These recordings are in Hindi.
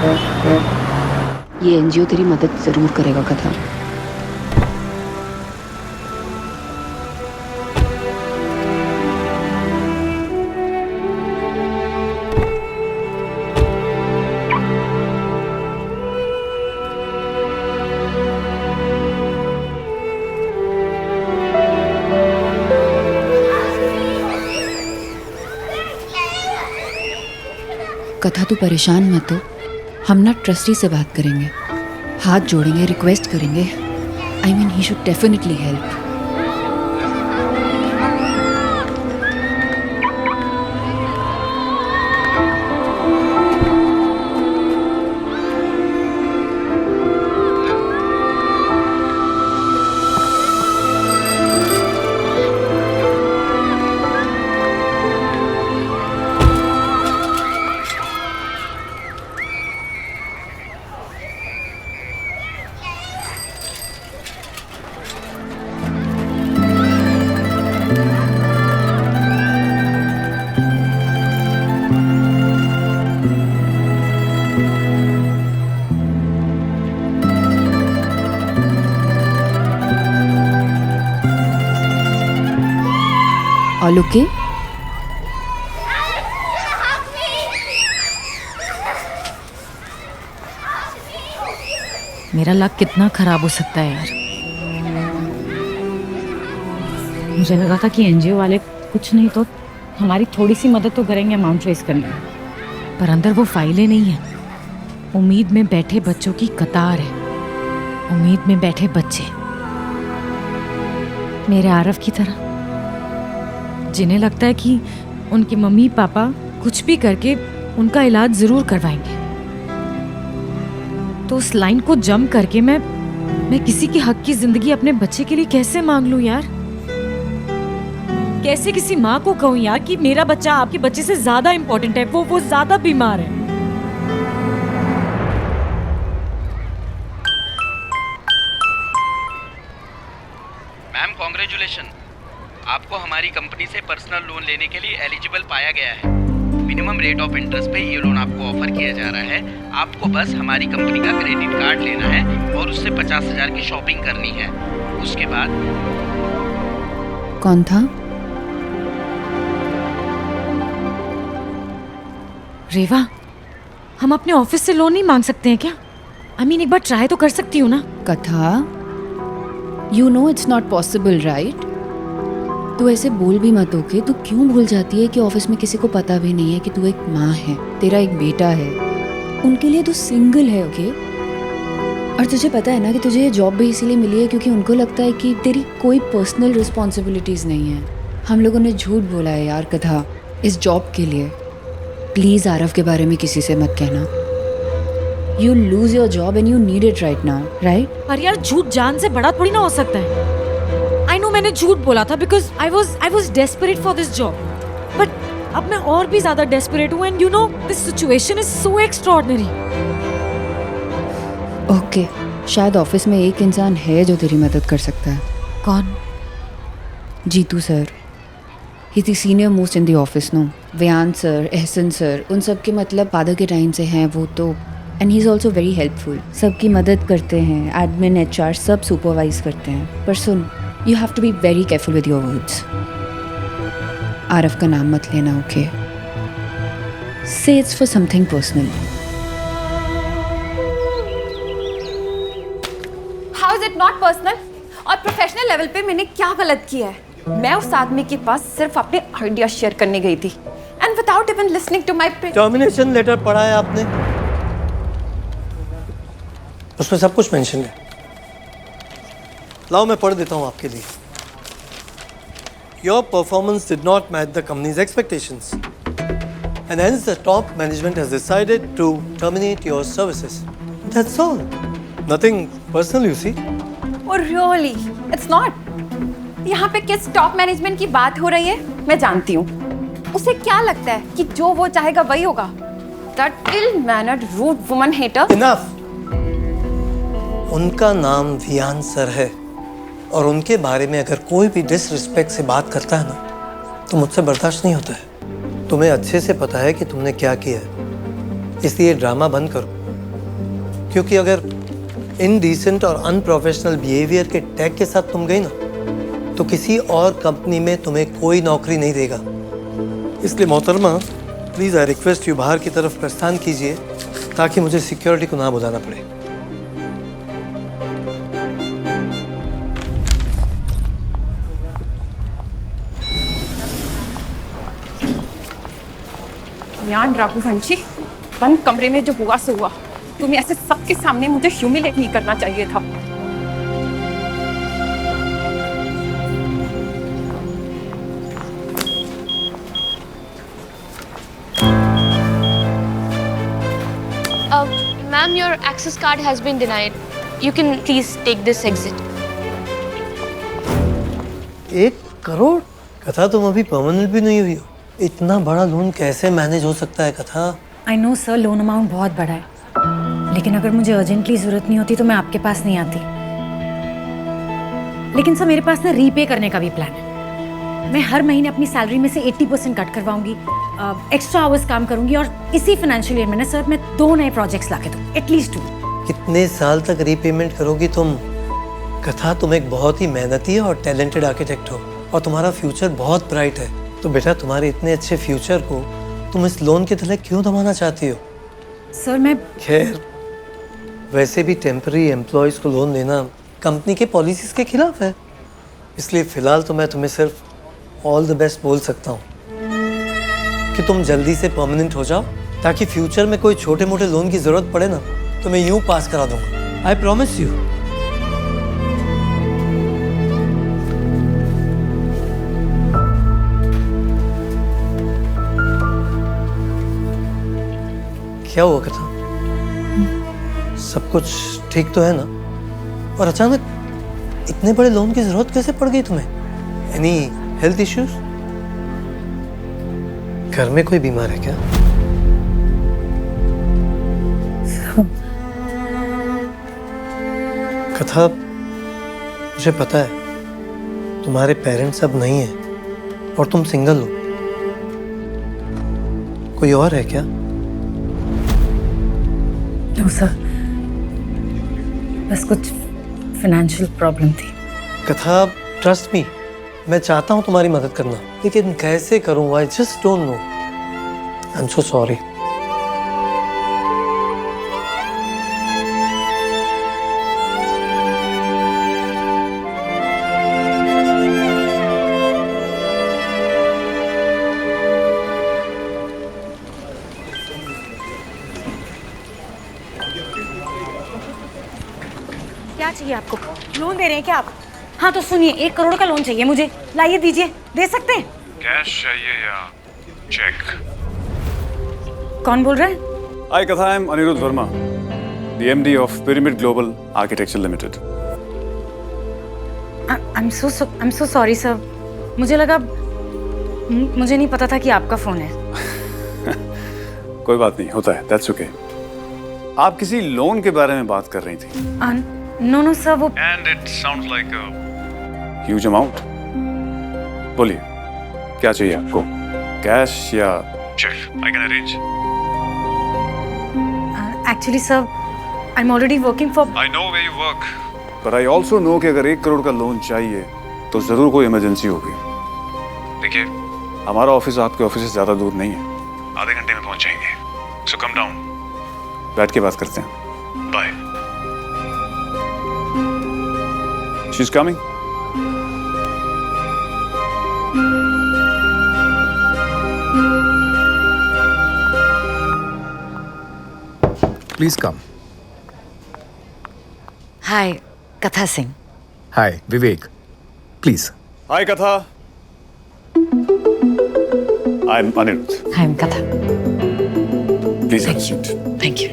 ये एनजीओ तेरी मदद जरूर करेगा कथा। कथा तू परेशान मत हो, हम ना ट्रस्टी से बात करेंगे, हाथ जोड़ेंगे, रिक्वेस्ट करेंगे। I mean he should definitely help. All okay? मेरा लक कितना खराब हो सकता है यार। मुझे लगा था कि एनजीओ वाले कुछ नहीं तो हमारी थोड़ी सी मदद तो करेंगे अमाउंट रेस करने में, पर अंदर वो फाइलें नहीं है। उम्मीद में बैठे बच्चों की कतार है, उम्मीद में बैठे बच्चे मेरे आरव की तरह, जिन्हें लगता है कि उनके मम्मी पापा कुछ भी करके उनका इलाज जरूर करवाएंगे। तो उस लाइन को जंप करके मैं किसी के हक की जिंदगी अपने बच्चे के लिए कैसे मांग लूं यार? कैसे किसी माँ को कहूं यार कि मेरा बच्चा आपके बच्चे से ज्यादा इंपॉर्टेंट है, वो ज्यादा बीमार है। मैम कॉन्ग्रेचुलेशन, आपको हमारी कंपनी से पर्सनल लोन लेने के लिए एलिजिबल पाया गया है। मिनिमम रेट ऑफ इंटरेस्ट पे ये लोन आपको ऑफर किया जा रहा है। आपको बस हमारी कंपनी का क्रेडिट कार्ड लेना है और उससे 50,000 की शॉपिंग करनी है। उसके बाद कौन था? रेवा, हम अपने ऑफिस से लोन नहीं मांग सकते हैं क्या? आई मीन एक बार ट्राई तो कर सकती हूँ ना? कथा, you know it's not possible right? तू ऐसे बोल भी मत ओके। तू क्यों भूल जाती है कि ऑफिस में किसी को पता भी नहीं है कि तू एक माँ है, तेरा एक बेटा है, उनके लिए तू सिंगल है ओके? और तुझे पता है ना कि तुझे ये जॉब भी इसीलिए मिली है क्योंकि उनको लगता है कि तेरी कोई पर्सनल रिस्पॉन्सिबिलिटीज नहीं है। हम लोगों ने झूठ बोला है यार कथा इस जॉब के लिए। प्लीज आरव के बारे में किसी से मत कहना। You lose your job and you need it right now, right? पर यार झूठ जान से बड़ा थोड़ी ना हो सकता है। आई नो मैंने झूठ बोला था because I was desperate for this job, but अब मैं और भी ज्यादा डेस्परेट हूँ and you know this situation is so extraordinary. Okay, शायद ऑफिस में एक इंसान है जो तेरी मदद कर सकता है। कौन? Jitu sir, he is senior most in the office no. Vian sir, Ehsan sir, उन सब के मतलब फादर के टाइम से हैं वो तो, and he is also very helpful. सबकी मदद करते हैं, एडमिन एचआर सब सुपरवाइज करते हैं। पर सुन, you have to be very careful with your words. Aarav का नाम मत लेना okay? Say it's for something personal. How is it not personal? और प्रोफेशनल लेवल पे मैंने क्या गलत किया है? मैं उस आदमी के पास सिर्फ अपने आइडिया शेयर करने गई थी and without even listening to my termination letter पढ़ा है आपने? उसमें सब कुछ मेंशन है। लाओ मैं पढ़ देता हूँ आपके लिए। Your performance did not match the company's expectations, and hence the top management has decided to terminate your services. That's all. Nothing personal, you see. Oh really? It's not. यहाँ पे किस टॉप मैनेजमेंट की बात हो रही है मैं जानती हूँ। उसे क्या लगता है कि जो वो चाहेगा वही होगा? That ill-mannered, rude woman hater. Enough. उनका नाम वियान सर है और उनके बारे में अगर कोई भी डिसरिस्पेक्ट से बात करता है ना तो मुझसे बर्दाश्त नहीं होता है। तुम्हें अच्छे से पता है कि तुमने क्या किया है, इसलिए ड्रामा बंद करो क्योंकि अगर इनडिसेंट और अनप्रोफेशनल बिहेवियर के टैग के साथ तुम गई ना, तो किसी और कंपनी में तुम्हें कोई नौकरी नहीं देगा। इसलिए मोहतरमा, प्लीज़ आई रिक्वेस्ट यू बाहर की तरफ प्रस्थान कीजिए, ताकि मुझे सिक्योरिटी को ना बुलाना पड़े। यार रघुवंशी, बंद कमरे में जो हुआ सो हुआ। तुम्हें ऐसे सबके सामने मुझे ह्यूमिलेट नहीं करना चाहिए था। Ma'am, your access card has been denied. You can please take this exit. 1 crore? कथा, तुम अभी परमानेंट भी नहीं हुई हो। इतना बड़ा लोन कैसे मैनेज हो सकता है कथा? I know sir, loan amount बहुत बड़ा है, लेकिन अगर मुझे अर्जेंटली ज़रूरत नहीं होती तो मैं आपके पास नहीं आती। लेकिन सर, मेरे पास ना रीपे करने का भी प्लान है। मैं हर महीने अपनी सैलरी में से 80% कट करवाऊंगी, एक्स्ट्रा आवर्स काम करूंगी, और इसी फाइनेंशियल ईयर में ना सर मैं 2 नए प्रोजेक्ट्स लाके दूँ, एटलीस्ट 2। कितने साल तक रीपेमेंट करोगी तुम? कथा, तुम एक बहुत ही मेहनती और टैलेंटेड आर्किटेक्ट हो, और तुम्हारा फ्यूचर बहुत ब्राइट है। तो बेटा, तुम्हारे इतने अच्छे फ्यूचर को तुम इस लोन के तले क्यों दबाना चाहती हो? सर मैं खैर, वैसे भी टेम्पररी एम्प्लॉयज़ को लोन देना कंपनी के पॉलिसीज़ के खिलाफ है। इसलिए फ़िलहाल तो मैं तुम्हें सिर्फ ऑल द बेस्ट बोल सकता हूँ कि तुम जल्दी से परमानेंट हो जाओ, ताकि फ्यूचर में कोई छोटे मोटे लोन की ज़रूरत पड़े ना, तो मैं यूँ पास करा दूँगा। I promise you. क्या हुआ कथा? सब कुछ ठीक तो है ना? और अचानक इतने बड़े लोन की जरूरत कैसे पड़ गई तुम्हें? Any health issues? घर में कोई बीमार है क्या? कथा, मुझे पता है तुम्हारे पेरेंट्स अब नहीं हैं और तुम सिंगल हो। कोई और है क्या? नो सर, बस कुछ फाइनेंशियल प्रॉब्लम थी। कथा, ट्रस्ट मी, मैं चाहता हूँ तुम्हारी मदद करना, लेकिन कैसे करूँ? I just don't know. I am so sorry. क्या चाहिए आपको? लोन दे रहे हैं क्या आप? हाँ तो सुनिए, 1 करोड़ का लोन चाहिए मुझे। लाइए, दीजिए। दे सकते हैं? कैश चाहिए या चेक? कौन बोल रहा है? Hi Katha, I'm Anirudh Verma, the MD of Pyramid Global Architecture Limited. I'm so sorry sir. मुझे लगा, मुझे नहीं पता था कि आपका फोन है। कोई बात नहीं, होता है, that's okay. आप किसी लोन के बारे में बात कर रही थी। नो सर, वो And it sounds like a huge amount. बोलिए, क्या चाहिए आपको? कैश या cheque? I can arrange. Actually sir, I am already working for. I know where you work, but I also know कि अगर 1 करोड़ का लोन चाहिए तो जरूर कोई इमरजेंसी होगी। देखिए, हमारा ऑफिस आपके ऑफिस से ज्यादा दूर नहीं है, आधे घंटे में पहुंच जाएंगे। So come down, बैठ के बात करते हैं। Bye. She's coming. Please come. हाय, कथा Singh. Hi, Vivek. Please. Hi Katha. I'm Anirudh. Hi, I'm कथा। Please have a seat. Thank you.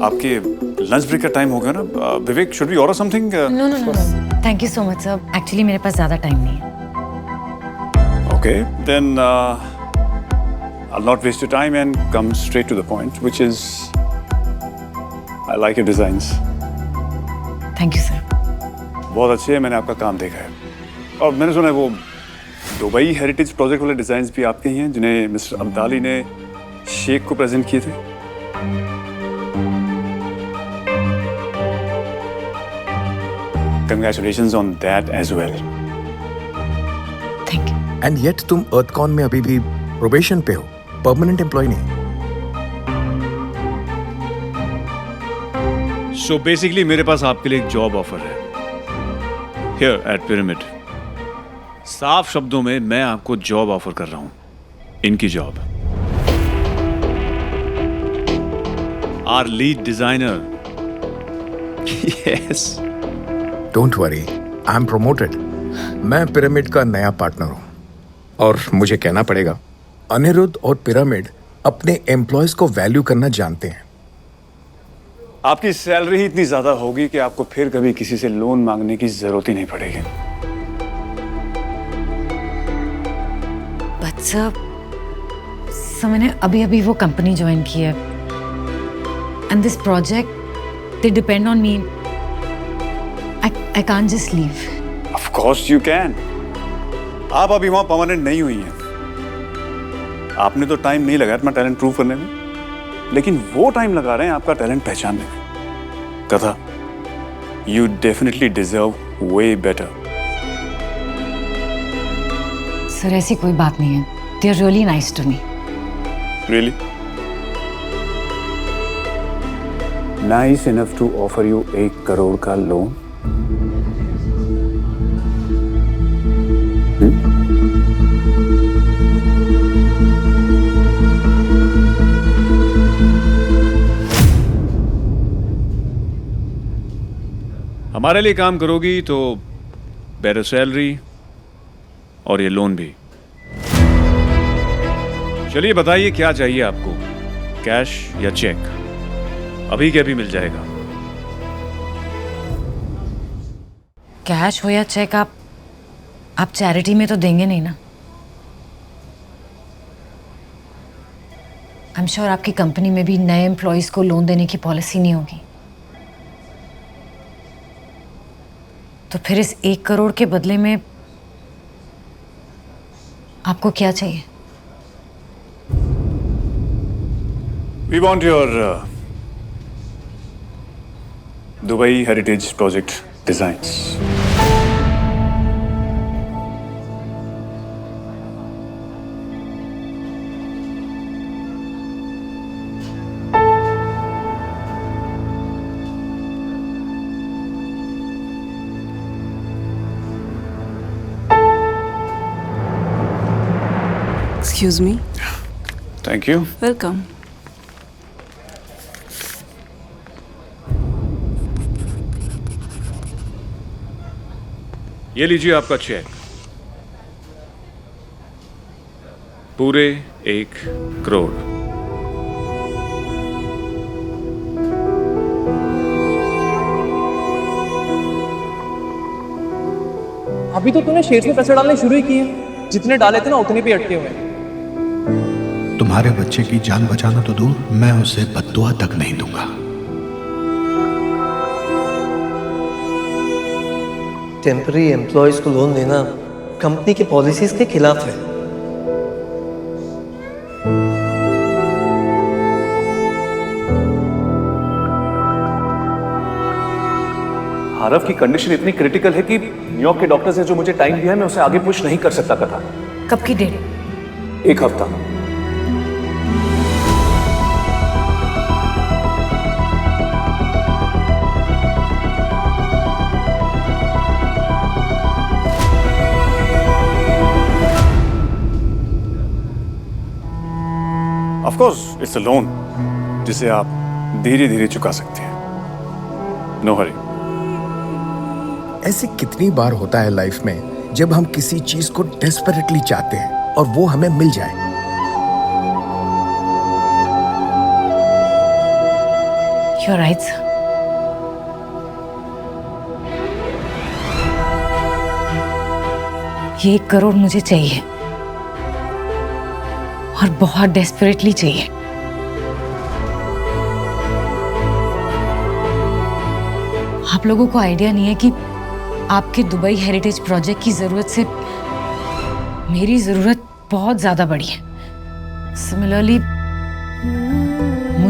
आपके लंच ब्रेक का टाइम हो गया ना? Vivek, should we order something? No, thank you so much sir. Actually मेरे पास ज़्यादा टाइम नहीं है। Okay, then I'll not waste your time and come straight to the point, which is I like your designs. Thank you sir. बहुत अच्छे हैं, मैंने आपका काम देखा है। और मैंने सुना है वो दुबई हेरिटेज प्रोजेक्ट वाले डिजाइन्स भी आपके ही हैं, जिन्हें मिस्टर अब्दाली ने शेख को प्रेजेंट किए थे। Congratulations on that as well. Thank you. And yet तुम अर्थकॉन में अभी भी प्रोबेशन पे हो, परमानेंट एम्प्लॉय नहीं। So basically मेरे पास आपके लिए एक जॉब ऑफर है Here at Pyramid. साफ शब्दों में मैं आपको जॉब ऑफर कर रहा हूं, इनकी job. Our lead designer. Yes. Don't worry, I am promoted. मैं पिरामिड का नया पार्टनर हूँ और मुझे कहना पड़ेगा, अनिरुद्ध और पिरामिड अपने एम्प्लॉयज को वैल्यू करना जानते हैं। आपकी सैलरी ही इतनी ज्यादा होगी कि आपको फिर कभी किसी से लोन मांगने की जरूरत ही नहीं पड़ेगी। बच्चा मैंने अभी अभी वो कंपनी ज्वाइन की है and this project they depend on me. I can't just leave. Of course you can. आप अभी वहां परमानेंट नहीं हुई हैं। आपने तो टाइम नहीं लगाया अपना टैलेंट प्रूव करने में, लेकिन वो टाइम लगा रहे हैं आपका टैलेंट पहचानने में। कथा, you definitely deserve way better. Sir ऐसी कोई बात नहीं है। They are really nice to me. Really? Nice enough to offer you 1 crore का लोन? हमारे लिए काम करोगी तो बेटर सैलरी और ये लोन भी। चलिए बताइए क्या चाहिए आपको, कैश या चेक? अभी के अभी मिल जाएगा। कैश हो या चेक, आप चैरिटी में तो देंगे नहीं ना? आई एम श्योर आपकी कंपनी में भी नए एम्प्लॉयज को लोन देने की पॉलिसी नहीं होगी। तो फिर इस 1 करोड़ के बदले में आपको क्या चाहिए? We want your Dubai Heritage Project designs. Excuse me. Thank you. Welcome. ये लीजिए आपका चेक, पूरे 1 करोड़। अभी तो तूने शेर से पैसे डालने शुरू ही किए, जितने डाले थे ना उतने पे अटके हुए हैं। तुम्हारे बच्चे की जान बचाना तो दूर, मैं उसे बद्दुआ तक नहीं दूंगा। टेम्पररी एम्प्लॉयज को लोन देना कंपनी की पॉलिसीज के खिलाफ है। आरव की कंडीशन इतनी क्रिटिकल है कि न्यूयॉर्क के डॉक्टर्स ने जो मुझे टाइम दिया है, मैं उसे आगे पुश नहीं कर सकता था। कब की डेट? 1 हफ्ता। Of course, it's a loan जिसे आप धीरे धीरे चुका सकते हैं। No hurry. ऐसे कितनी बार होता है लाइफ में जब हम किसी चीज को डेस्परेटली चाहते हैं और वो हमें मिल जाए। You're right, sir. ये 1 करोड़ मुझे चाहिए और बहुत डेस्परेटली चाहिए। आप लोगों को आइडिया नहीं है कि आपके दुबई हेरिटेज प्रोजेक्ट की जरूरत से मेरी जरूरत बहुत ज्यादा बड़ी है। सिमिलरली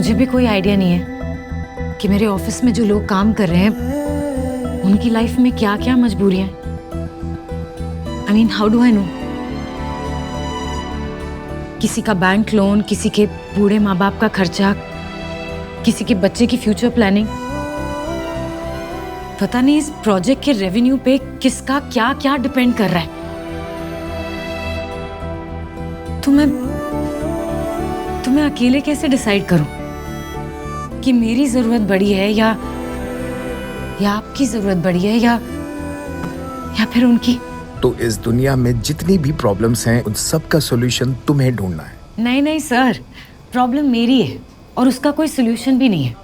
मुझे भी कोई आइडिया नहीं है कि मेरे ऑफिस में जो लोग काम कर रहे हैं उनकी लाइफ में क्या क्या मजबूरियां हैं। I mean, how do I know? किसी का बैंक लोन, किसी के बूढ़े माँ बाप का खर्चा, किसी के बच्चे की फ्यूचर प्लानिंग। पता नहीं इस प्रोजेक्ट के रेवेन्यू पे किसका क्या क्या डिपेंड कर रहा है। तो मैं अकेले कैसे डिसाइड करूं कि मेरी जरूरत बड़ी है या आपकी जरूरत बड़ी है या फिर उनकी? तो इस दुनिया में जितनी भी प्रॉब्लम्स हैं उन सब का सॉल्यूशन तुम्हें ढूंढना है। नहीं नहीं सर, प्रॉब्लम मेरी है और उसका कोई सॉल्यूशन भी नहीं है।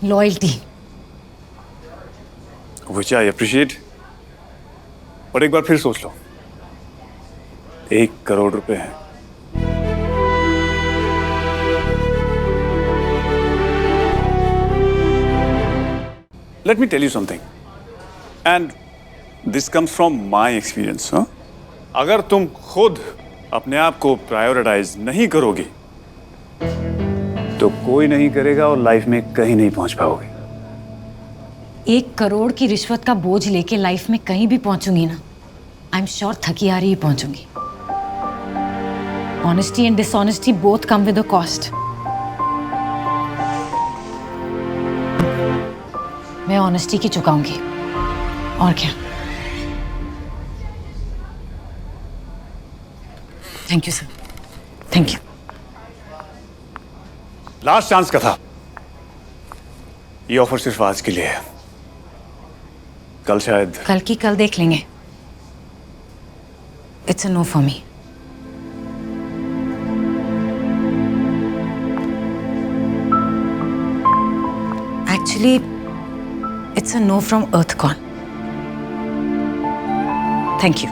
लॉयल्टी। Which I appreciate, और एक बार फिर सोच लो, 1 करोड़ रुपए हैं। Let me tell you something, and this comes from my experience, huh? अगर तुम खुद अपने आप को प्रायोरिटाइज नहीं करोगे तो कोई नहीं करेगा और लाइफ में कहीं नहीं पहुंच पाओगे। 1 करोड़ की रिश्वत का बोझ लेके लाइफ में कहीं भी पहुंचूंगी ना, आई एम श्योर थकी हारी ही पहुंचूंगी। Honesty and dishonesty both come with a cost. मैं ऑनेस्टी की चुकाऊंगी, और क्या। Thank you sir, thank you. Last chance का था, ये ऑफर सिर्फ आज के लिए है। कल शायद कल की कल देख लेंगे। It's a no for me. Actually it's a no from Earthcon. Thank you.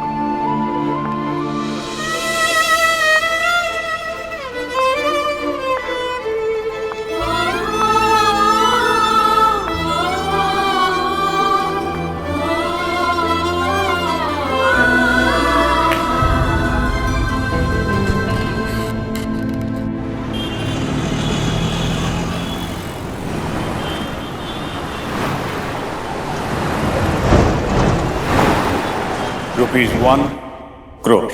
₹1 crore.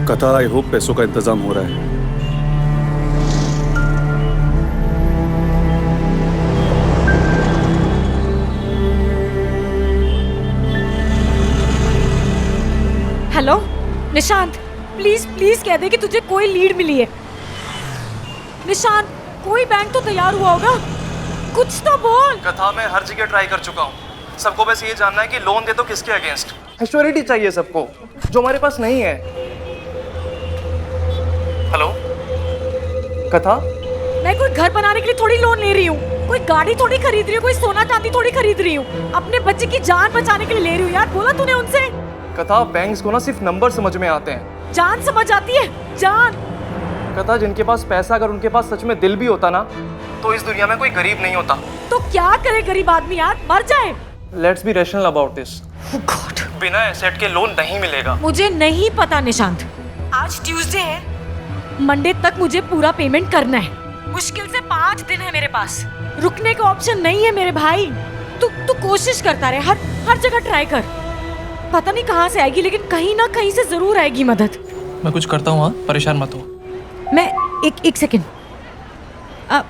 Katha, I hope पैसों का इंतजाम हो रहा है। हेलो निशांत, प्लीज प्लीज कह दे कि तुझे कोई लीड मिली है। निशांत, कोई बैंक तो तैयार हुआ होगा, कुछ तो बोल। कथा, मैं हर जगह ट्राई कर चुका हूँ। सबको बस ये जानना है कि लोन दे तो किसके अगेंस्ट। एश्योरिटी चाहिए सबको, जो हमारे पास नहीं है। हेलो कथा, मैं कोई घर बनाने के लिए थोड़ी लोन ले रही हूँ, कोई गाड़ी थोड़ी खरीद रही हूँ, कोई सोना चांदी थोड़ी खरीद रही हूँ। अपने बच्चे की जान बचाने के लिए ले रही हूँ। यार बोला तूने उनसे? कथा, बैंक्स को ना सिर्फ नंबर समझ में आते हैं, जान समझ आती है, जान। कथा, जिनके पास पैसा, अगर उनके पास सच में दिल भी होता ना, तो इस दुनिया में कोई गरीब नहीं होता। तो क्या करे गरीब आदमी यार, मर जाए। Let's be rational about this. God, बिना एसेट के लोन नहीं मिलेगा। मुझे नहीं पता निशांत, आज ट्यूसडे है, मंडे तक मुझे पूरा पेमेंट करना है। मुश्किल से 5 दिन है मेरे पास, रुकने का ऑप्शन नहीं है मेरे भाई। तू कोशिश करता रहे, हर जगह ट्राई कर। पता नहीं कहाँ से आएगी, लेकिन कहीं ना कहीं से जरूर आएगी मदद। मैं कुछ करता हूँ, परेशान मत हो। मैं एक second.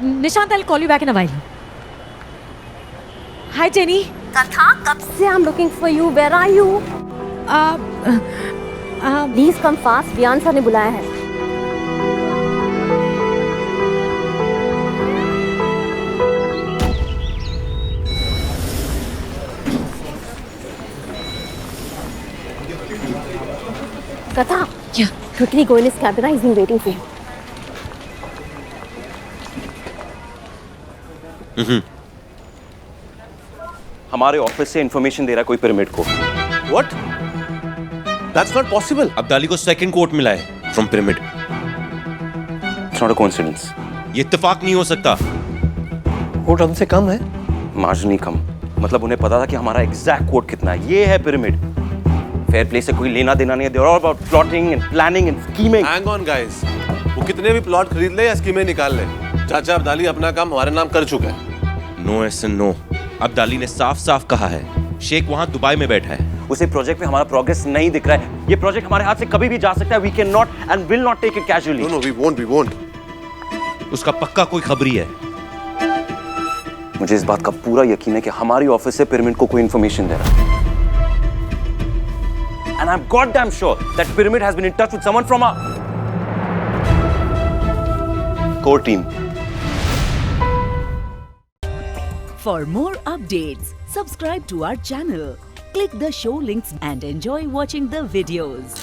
Nishant, I call you back in a while. Hi Jenny. Katha, कब से I am looking for you, where are you? Please come fast, Vian sir ने बुलाया है। Katha, क्या? quickly go in his cabin. He's been waiting for you. हमारे ऑफिस से इंफॉर्मेशन दे रहा है कोई पिरामिड को। What? That's not possible. Abdali को सेकंड कोट मिला है from pyramid. It's not a coincidence. ये इत्तेफाक नहीं हो सकता। कोट हमसे कम है? मार्जिन कम, मतलब उन्हें पता था कि हमारा एग्जैक्ट कोट कितना है। ये है पिरामिड। फेयर प्ले से कोई लेना देना नहीं है। They're all about plotting and planning and scheming. Hang on guys. वो कितने भी प्लॉट खरीद ले या स्कीमें निकाल ले, चाचा अब्दाली अपना काम हमारे नाम कर चुका है। No Ehsan no. अब्दाली ने साफ साफ कहा है शेख वहां दुबई में बैठा है। उसे प्रोजेक्ट में हमारा प्रोग्रेस नहीं दिख रहा है। ये प्रोजेक्ट हमारे हाथ से कभी भी जा सकता है। We cannot and will not take it casually. No, we won't. उसका पक्का कोई खबरी है। मुझे इस बात का पूरा यकीन है कि हमारी ऑफिस से पिरामिड को कोई इंफॉर्मेशन दे रहा है। And I'm goddamn sure that Pyramid has been in touch with someone from our core team. For more updates, subscribe to our channel, click the show links and enjoy watching the videos.